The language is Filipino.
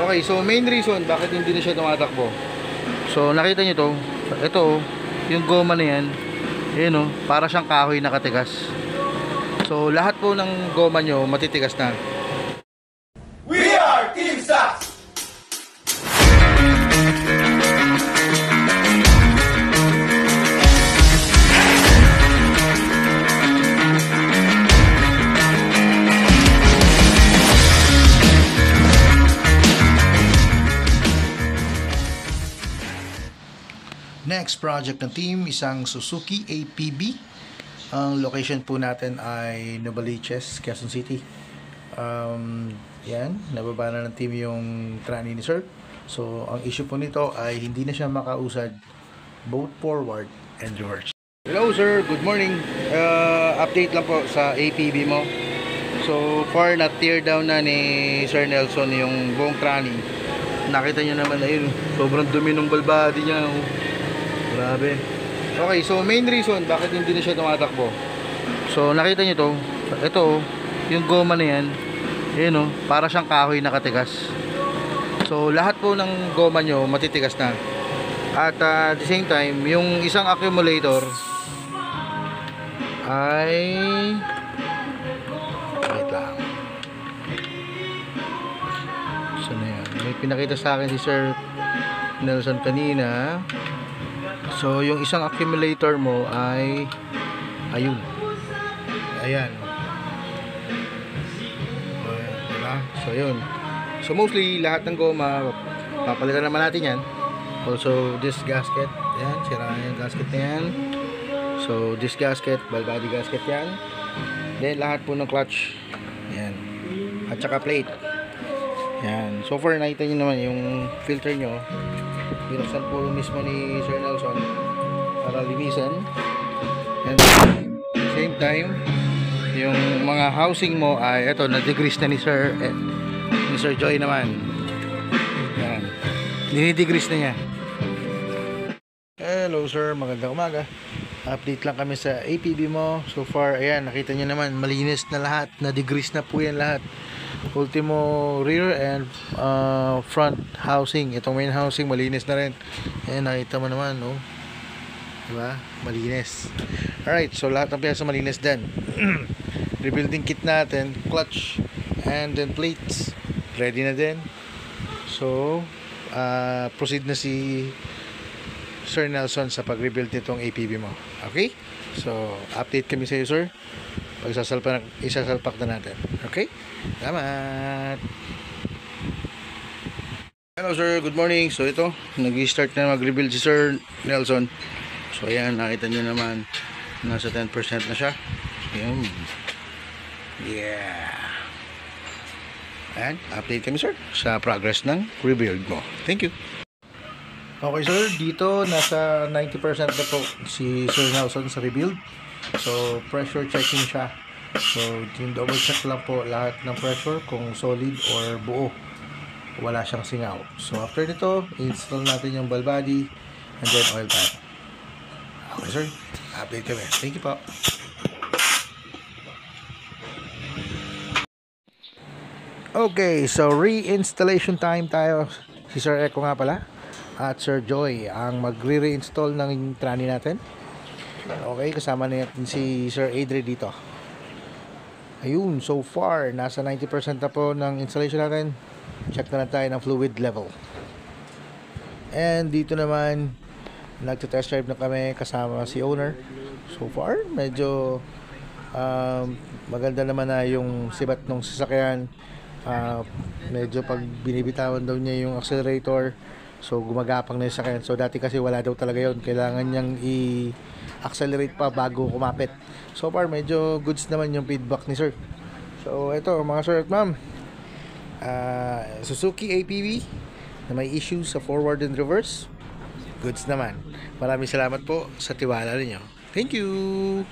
Okay, so main reason bakit hindi na siya tumatakbo. So nakita niyo to, ito yung goma na yan, ayun oh, para siyang kahoy na katigas. So lahat po ng goma nyo matitigas na. We are Team Sax! Next project ng team, isang Suzuki APB. Ang location po natin ay Novaliches, Quezon City. Yan, nababa na ng team yung trani ni Sir. So, ang issue po nito ay hindi na siya makausad both forward and reverse. Hello sir, good morning. Update lang po sa APB mo. So far, na-tear down na ni Sir Nelson yung buong trani. Nakita nyo naman, ayun, sobrang dumi ng balbadi niya. Grabe. Okay, so main reason bakit hindi na siya tumatakbo. So nakita nyo to, ito yung goma na yan, ayun oh, para siyang kahoy na katigas. So lahat po ng goma nyo matitigas na. At at the same time, yung isang accumulator ay wait lang. So na yan, may pinakita sa akin si Sir Nelson kanina. So yung isang accumulator mo ay ayun. Ayan. Diba? So yun. So mostly lahat ng goma papalitan naman natin yan. Also this gasket, yan, sira na yung gasket na yan. So this gasket, ball body gasket yan. Then lahat po ng clutch, yan. At saka plate. Yan. So far nakita nyo naman yung filter nyo. Binuksan po mismo ni Sir Nelson para linisan. And same time, yung mga housing mo ay eto, na-degrease na ni Sir Joy naman. Yan. Dinidegrease na niya. Hello sir, magandang umaga. Update lang kami sa APB mo. So far, ayan, nakita nyo naman, malinis na lahat. Na-degrease na po yan lahat. Ultimo rear and front housing. Itong main housing malinis na rin. Ayan, nakita mo naman, no? Diba? Malinis. Alright, so lahat ng pyesa malinis din. Rebuilding kit natin, clutch and then plates ready na din. So proceed na si Sir Nelson sa pag-rebuild nitong APB mo. Okay? So update kami sa iyo sir pag isasalpak na natin. Okay? Salamat. Hello sir, good morning. So ito, nag-start na mag-rebuild si Sir Nelson. So ayan, nakita nyo naman, nasa 10% na siya. Ayan. Yeah. And update kami sir sa progress ng rebuild mo. Thank you. Okay sir, dito nasa 90% na po si Sir Nelson sa rebuild. So pressure checking siya. So yung double check lang po lahat ng pressure kung solid or buo. Wala siyang singaw. So after nito, install natin yung ball body and then oil pan. Okay sir, update kami. Thank you po. Okay, so reinstallation time tayo. Si Sir Echo nga pala at Sir Joy ang magre-reinstall ng trani natin. Okay, kasama natin si Sir Adri dito. Ayun, so far nasa 90% na po ng installation natin. Check na lang tayo ng fluid level. And dito naman nagte-test drive na kami kasama si owner. So far medyo maganda naman na yung sibat ng sasakyan. Medyo pag binibitawan daw niya yung accelerator, so gumagapang na yung sasakyan. So dati kasi wala daw talaga yun, kailangan niyang i-accelerate pa bago kumapit. So far medyo goods naman yung feedback ni sir. So ito mga sir at ma'am, Suzuki APB na may issues sa forward and reverse, goods naman. Maraming salamat po sa tiwala niyo. Thank you.